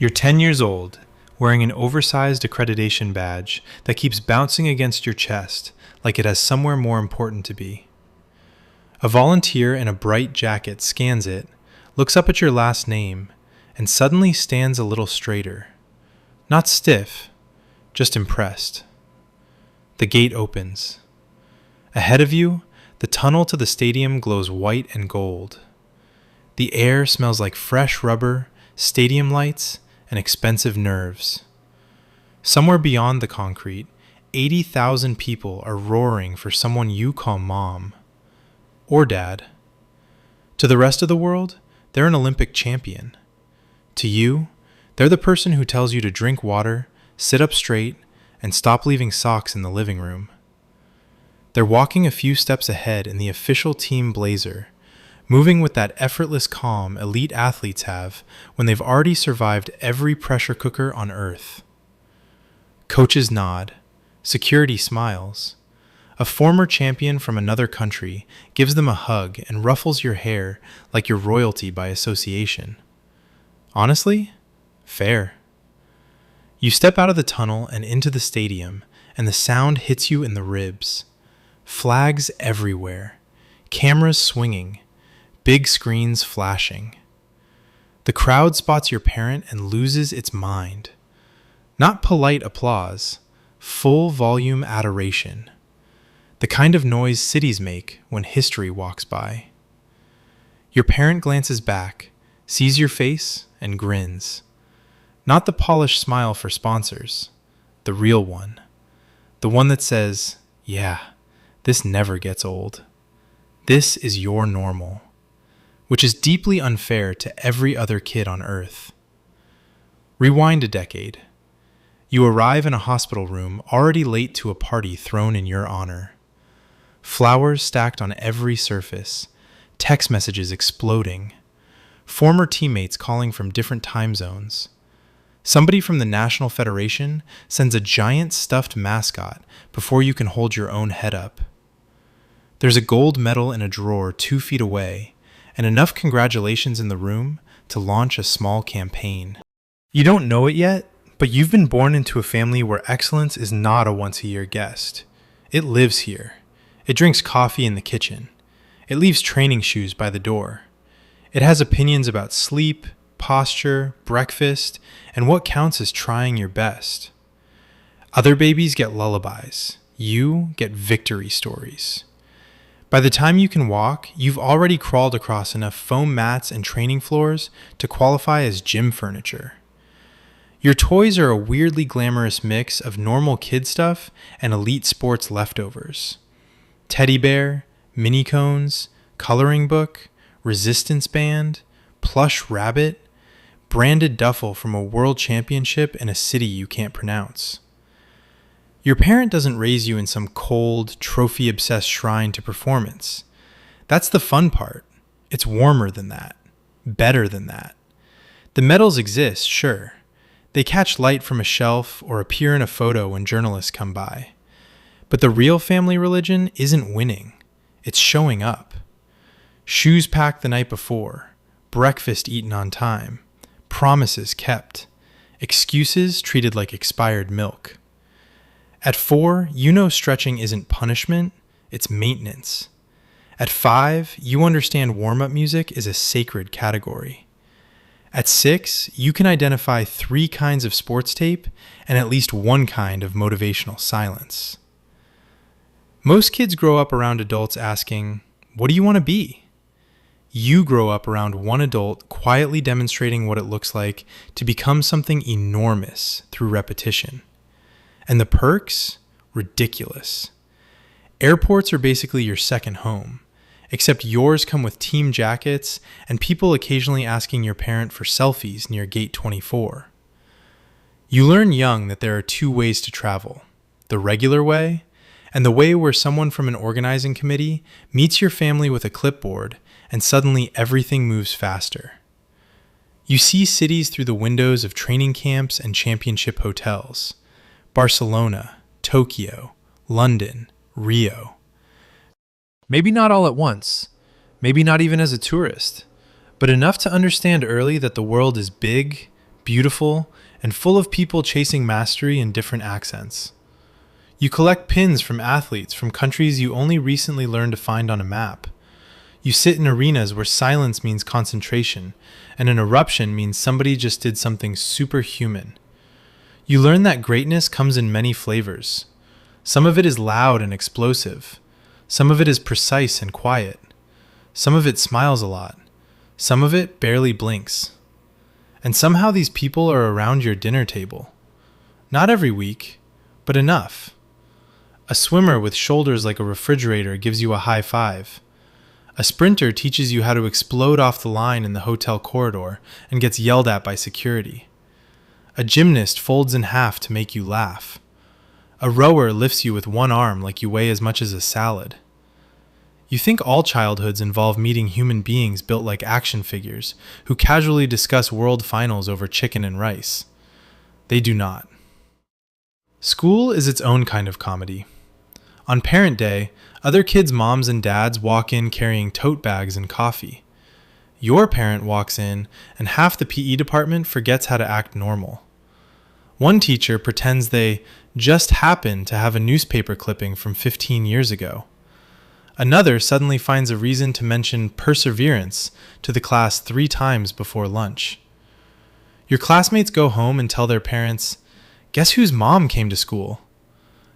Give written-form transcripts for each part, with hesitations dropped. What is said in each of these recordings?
You're 10 years old, wearing an oversized accreditation badge that keeps bouncing against your chest like it has somewhere more important to be. A volunteer in a bright jacket scans it, looks up at your last name, and suddenly stands a little straighter. Not stiff, just impressed. The gate opens. Ahead of you, the tunnel to the stadium glows white and gold. The air smells like fresh rubber, stadium lights, and expensive nerves. Somewhere beyond the concrete, 80,000 people are roaring for someone you call mom. Or dad. To the rest of the world, they're an Olympic champion. To you, they're the person who tells you to drink water, sit up straight, and stop leaving socks in the living room. They're walking a few steps ahead in the official team blazer, moving with that effortless calm elite athletes have when they've already survived every pressure cooker on earth. Coaches nod. Security smiles. A former champion from another country gives them a hug and ruffles your hair like you're royalty by association. Honestly, fair. You step out of the tunnel and into the stadium, and the sound hits you in the ribs. Flags everywhere, cameras swinging, big screens flashing. The crowd spots your parent and loses its mind. Not polite applause, full volume adoration. The kind of noise cities make when history walks by. Your parent glances back, sees your face, and grins. Not the polished smile for sponsors, the real one. The one that says, yeah, this never gets old. This is your normal. Which is deeply unfair to every other kid on Earth. Rewind a decade. You arrive in a hospital room already late to a party thrown in your honor. Flowers stacked on every surface, text messages exploding, former teammates calling from different time zones. Somebody from the National Federation sends a giant stuffed mascot before you can hold your own head up. There's a gold medal in a drawer 2 feet away, and enough congratulations in the room to launch a small campaign. You don't know it yet, but you've been born into a family where excellence is not a once-a-year guest. It lives here. It drinks coffee in the kitchen. It leaves training shoes by the door. It has opinions about sleep, posture, breakfast, and what counts as trying your best. Other babies get lullabies. You get victory stories. By the time you can walk, you've already crawled across enough foam mats and training floors to qualify as gym furniture. Your toys are a weirdly glamorous mix of normal kid stuff and elite sports leftovers. Teddy bear, mini cones, coloring book, resistance band, plush rabbit, branded duffel from a world championship in a city you can't pronounce. Your parent doesn't raise you in some cold, trophy-obsessed shrine to performance. That's the fun part. It's warmer than that. Better than that. The medals exist, sure. They catch light from a shelf or appear in a photo when journalists come by. But the real family religion isn't winning. It's showing up. Shoes packed the night before. Breakfast eaten on time. Promises kept. Excuses treated like expired milk. At 4, you know stretching isn't punishment, it's maintenance. At 5, you understand warm-up music is a sacred category. At 6, you can identify 3 kinds of sports tape and at least 1 kind of motivational silence. Most kids grow up around adults asking, "What do you want to be?" You grow up around one adult quietly demonstrating what it looks like to become something enormous through repetition. And the perks? Ridiculous. Airports are basically your second home, except yours come with team jackets and people occasionally asking your parent for selfies near gate 24. You learn young that there are 2 ways to travel, the regular way and the way where someone from an organizing committee meets your family with a clipboard and suddenly everything moves faster. You see cities through the windows of training camps and championship hotels. Barcelona, Tokyo, London, Rio. Maybe not all at once, maybe not even as a tourist, but enough to understand early that the world is big, beautiful, and full of people chasing mastery in different accents. You collect pins from athletes from countries you only recently learned to find on a map. You sit in arenas where silence means concentration, and an eruption means somebody just did something superhuman. You learn that greatness comes in many flavors. Some of it is loud and explosive. Some of it is precise and quiet. Some of it smiles a lot. Some of it barely blinks. And somehow these people are around your dinner table. Not every week, but enough. A swimmer with shoulders like a refrigerator gives you a high five. A sprinter teaches you how to explode off the line in the hotel corridor and gets yelled at by security. A gymnast folds in half to make you laugh. A rower lifts you with one arm like you weigh as much as a salad. You think all childhoods involve meeting human beings built like action figures who casually discuss world finals over chicken and rice. They do not. School is its own kind of comedy. On Parent Day, other kids' moms and dads walk in carrying tote bags and coffee. Your parent walks in, and half the PE department forgets how to act normal. One teacher pretends they just happen to have a newspaper clipping from 15 years ago. Another suddenly finds a reason to mention perseverance to the class 3 times before lunch. Your classmates go home and tell their parents, "Guess whose mom came to school?"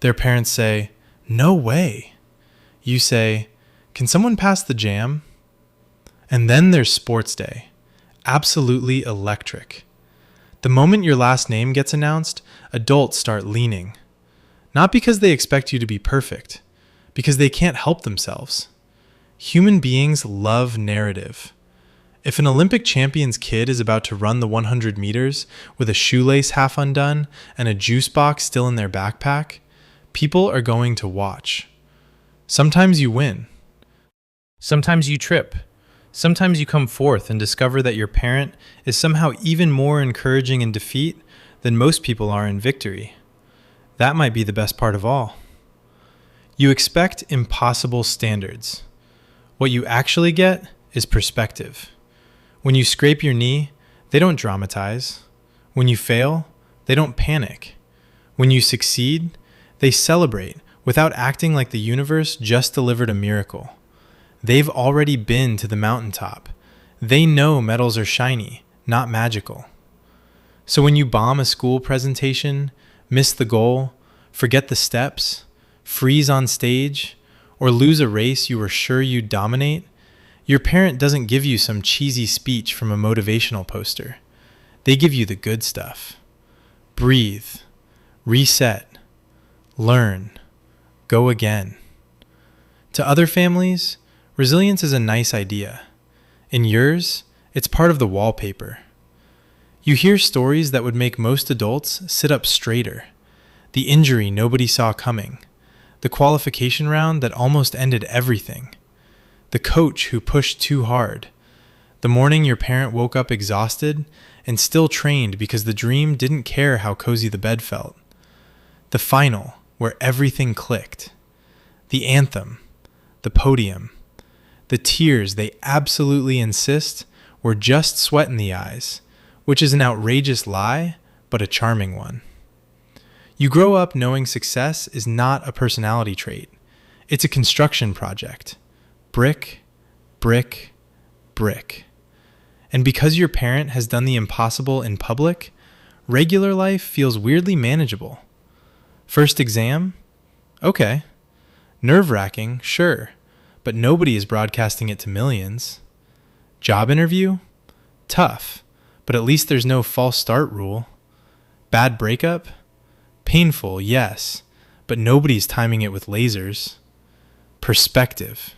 Their parents say, "No way." You say, "Can someone pass the jam?" And then there's sports day. Absolutely electric. The moment your last name gets announced, adults start leaning. Not because they expect you to be perfect, because they can't help themselves. Human beings love narrative. If an Olympic champion's kid is about to run the 100 meters with a shoelace half undone and a juice box still in their backpack, people are going to watch. Sometimes you win. Sometimes you trip. Sometimes you come forth and discover that your parent is somehow even more encouraging in defeat than most people are in victory. That might be the best part of all. You expect impossible standards. What you actually get is perspective. When you scrape your knee, they don't dramatize. When you fail, they don't panic. When you succeed, they celebrate without acting like the universe just delivered a miracle. They've already been to the mountaintop. They know medals are shiny, not magical. So when you bomb a school presentation, miss the goal, forget the steps, freeze on stage, or lose a race you were sure you'd dominate, your parent doesn't give you some cheesy speech from a motivational poster. They give you the good stuff. Breathe, reset, learn, go again. To other families, resilience is a nice idea. In yours, it's part of the wallpaper. You hear stories that would make most adults sit up straighter. The injury nobody saw coming. The qualification round that almost ended everything. The coach who pushed too hard. The morning your parent woke up exhausted and still trained because the dream didn't care how cozy the bed felt. The final, where everything clicked. The anthem. The podium. The tears they absolutely insist were just sweat in the eyes, which is an outrageous lie, but a charming one. You grow up knowing success is not a personality trait. It's a construction project. Brick, brick, brick. And because your parent has done the impossible in public, regular life feels weirdly manageable. First exam? Okay. Nerve-wracking, sure. But nobody is broadcasting it to millions. Job interview? Tough, but at least there's no false start rule. Bad breakup? Painful, yes, but nobody's timing it with lasers. Perspective.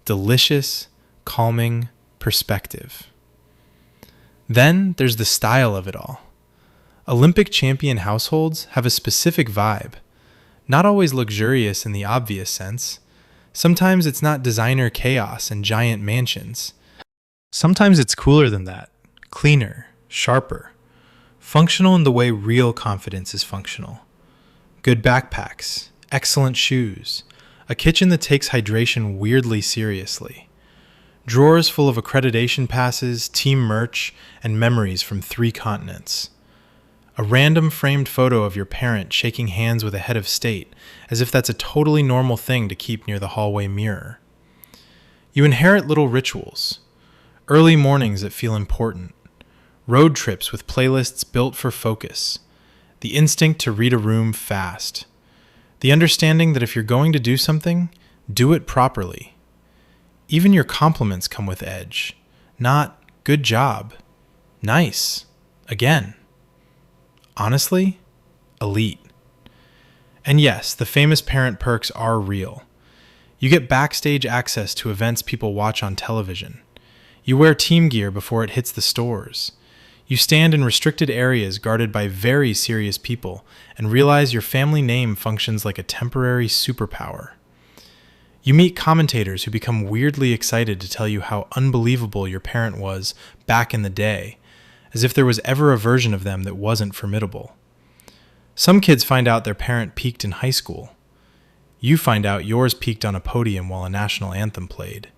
Delicious, calming perspective. Then there's the style of it all. Olympic champion households have a specific vibe, not always luxurious in the obvious sense. Sometimes it's not designer chaos and giant mansions. Sometimes it's cooler than that, cleaner, sharper, functional in the way real confidence is functional. Good backpacks, excellent shoes, a kitchen that takes hydration weirdly seriously, Drawers full of accreditation passes, team merch, and memories from 3 continents. A random framed photo of your parent shaking hands with a head of state, as if that's a totally normal thing to keep near the hallway mirror. You inherit little rituals. Early mornings that feel important. Road trips with playlists built for focus. The instinct to read a room fast. The understanding that if you're going to do something, do it properly. Even your compliments come with edge. Not, good job. Nice. Again. Honestly, elite. And yes, the famous parent perks are real. You get backstage access to events people watch on television. You wear team gear before it hits the stores. You stand in restricted areas guarded by very serious people and realize your family name functions like a temporary superpower. You meet commentators who become weirdly excited to tell you how unbelievable your parent was back in the day, as if there was ever a version of them that wasn't formidable. Some kids find out their parent peaked in high school. You find out yours peaked on a podium while a national anthem played.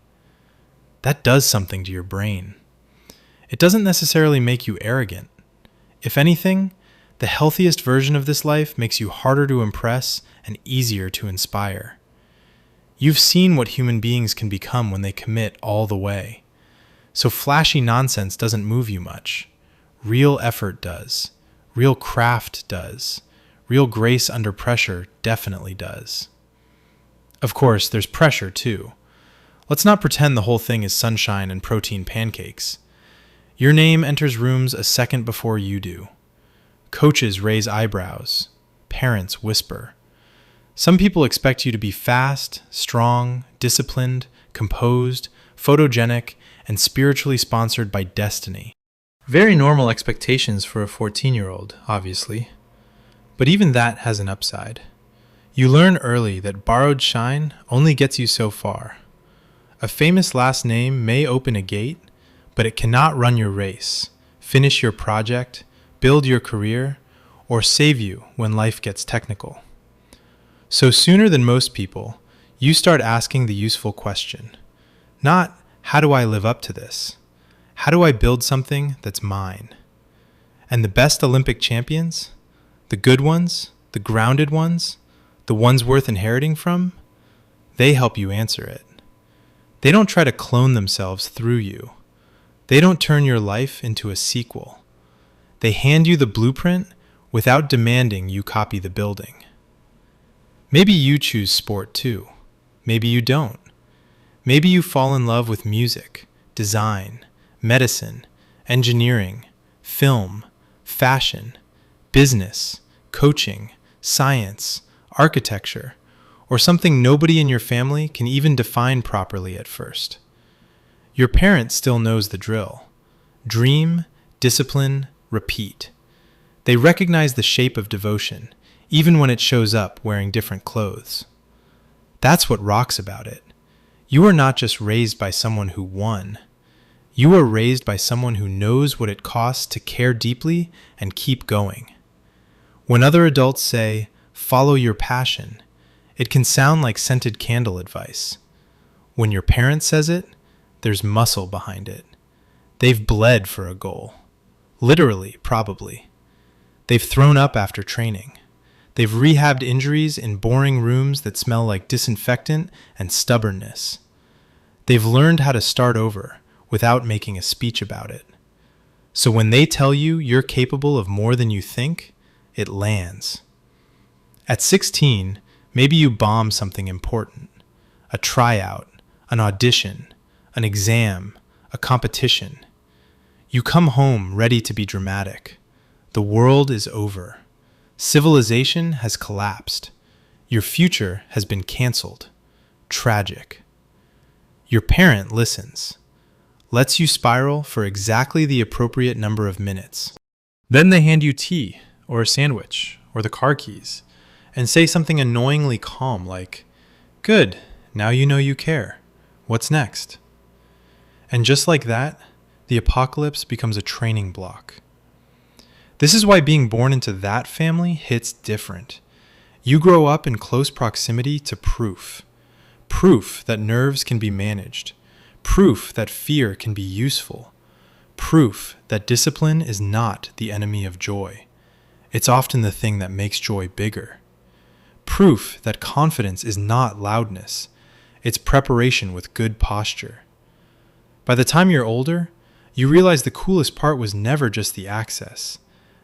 That does something to your brain. It doesn't necessarily make you arrogant. If anything, the healthiest version of this life makes you harder to impress and easier to inspire. You've seen what human beings can become when they commit all the way. So flashy nonsense doesn't move you much. Real effort does. Real craft does. Real grace under pressure definitely does. Of course, there's pressure too. Let's not pretend the whole thing is sunshine and protein pancakes. Your name enters rooms a second before you do. Coaches raise eyebrows. Parents whisper. Some people expect you to be fast, strong, disciplined, composed, photogenic, and spiritually sponsored by destiny. Very normal expectations for a 14-year-old, obviously. But even that has an upside. You learn early that borrowed shine only gets you so far. A famous last name may open a gate, but it cannot run your race, finish your project, build your career, or save you when life gets technical. So sooner than most people, you start asking the useful question. Not, how do I live up to this? How do I build something that's mine? And the best Olympic champions, the good ones, the grounded ones, the ones worth inheriting from, they help you answer it. They don't try to clone themselves through you. They don't turn your life into a sequel. They hand you the blueprint without demanding you copy the building. Maybe you choose sport too. Maybe you don't. Maybe you fall in love with music, design, medicine, engineering, film, fashion, business, coaching, science, architecture, or something nobody in your family can even define properly at first. Your parent still knows the drill. Dream, discipline, repeat. They recognize the shape of devotion, even when it shows up wearing different clothes. That's what rocks about it. You are not just raised by someone who won. You are raised by someone who knows what it costs to care deeply and keep going. When other adults say, follow your passion, it can sound like scented candle advice. When your parent says it, there's muscle behind it. They've bled for a goal. Literally, probably. They've thrown up after training. They've rehabbed injuries in boring rooms that smell like disinfectant and stubbornness. They've learned how to start over without making a speech about it. So when they tell you you're capable of more than you think, it lands. At 16, maybe you bomb something important. A tryout, an audition, an exam, a competition. You come home ready to be dramatic. The world is over. Civilization has collapsed. Your future has been canceled. Tragic. Your parent listens, lets you spiral for exactly the appropriate number of minutes. Then they hand you tea, or a sandwich, or the car keys, and say something annoyingly calm like, "Good, now you know you care. What's next?" And just like that, the apocalypse becomes a training block. This is why being born into that family hits different. You grow up in close proximity to proof. Proof that nerves can be managed. Proof that fear can be useful. Proof that discipline is not the enemy of joy. It's often the thing that makes joy bigger. Proof that confidence is not loudness. It's preparation with good posture. By the time you're older, you realize the coolest part was never just the access.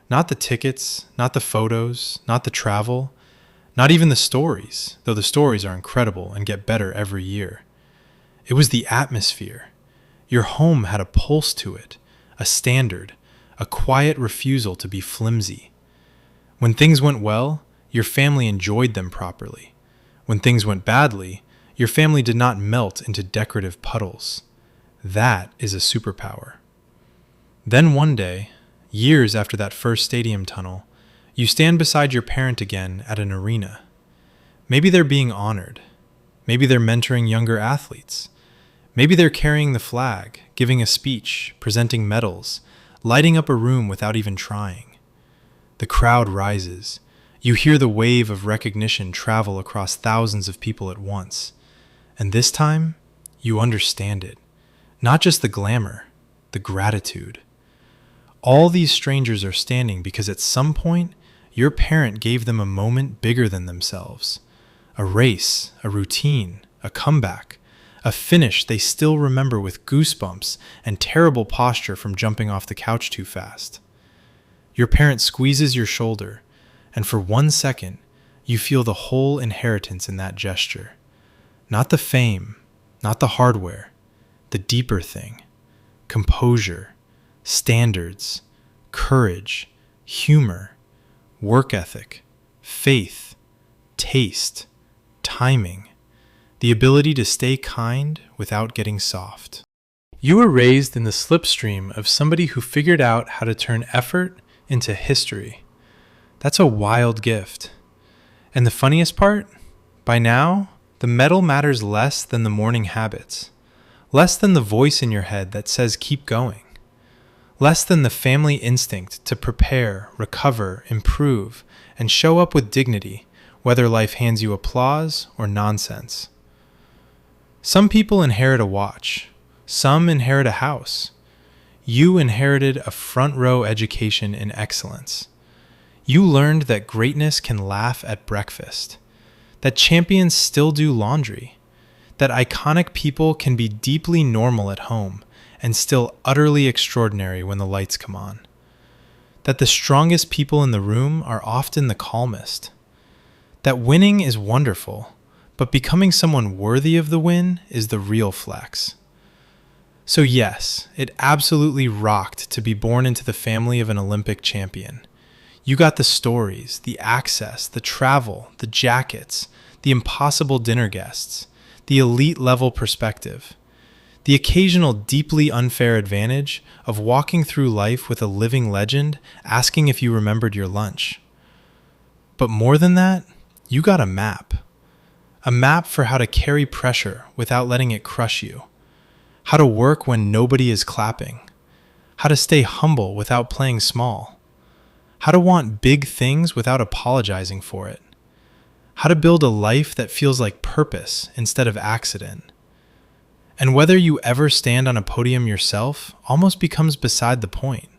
Not the tickets, not the photos, not the travel, not even the stories, though the stories are incredible and get better every year. It was the atmosphere. Your home had a pulse to it, a standard, a quiet refusal to be flimsy. When things went well, your family enjoyed them properly. When things went badly, your family did not melt into decorative puddles. That is a superpower. Then one day, years after that first stadium tunnel, you stand beside your parent again at an arena. Maybe they're being honored. Maybe they're mentoring younger athletes. Maybe they're carrying the flag, giving a speech, presenting medals, lighting up a room without even trying. The crowd rises. You hear the wave of recognition travel across thousands of people at once. And this time, you understand it. Not just the glamour, the gratitude. All these strangers are standing because at some point, your parent gave them a moment bigger than themselves. A race, a routine, a comeback, a finish they still remember with goosebumps and terrible posture from jumping off the couch too fast. Your parent squeezes your shoulder, and for 1 second, you feel the whole inheritance in that gesture. Not the fame, not the hardware, the deeper thing. Composure, standards, courage, humor, work ethic, faith, taste, timing, the ability to stay kind without getting soft. You were raised in the slipstream of somebody who figured out how to turn effort into history. That's a wild gift. And the funniest part? By now, the medal matters less than the morning habits, less than the voice in your head that says keep going, less than the family instinct to prepare, recover, improve, and show up with dignity, whether life hands you applause or nonsense. Some people inherit a watch. Some inherit a house. You inherited a front-row education in excellence. You learned that greatness can laugh at breakfast, that champions still do laundry, that iconic people can be deeply normal at home and still utterly extraordinary when the lights come on, that the strongest people in the room are often the calmest, that winning is wonderful, but becoming someone worthy of the win is the real flex. So yes, it absolutely rocked to be born into the family of an Olympic champion. You got the stories, the access, the travel, the jackets, the impossible dinner guests, the elite level perspective, the occasional deeply unfair advantage of walking through life with a living legend asking if you remembered your lunch. But more than that, you got a map. A map for how to carry pressure without letting it crush you. How to work when nobody is clapping. How to stay humble without playing small. How to want big things without apologizing for it. How to build a life that feels like purpose instead of accident. And whether you ever stand on a podium yourself almost becomes beside the point.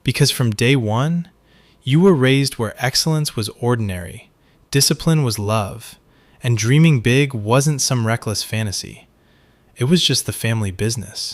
Because from day one, you were raised where excellence was ordinary, discipline was love, and dreaming big wasn't some reckless fantasy. It was just the family business.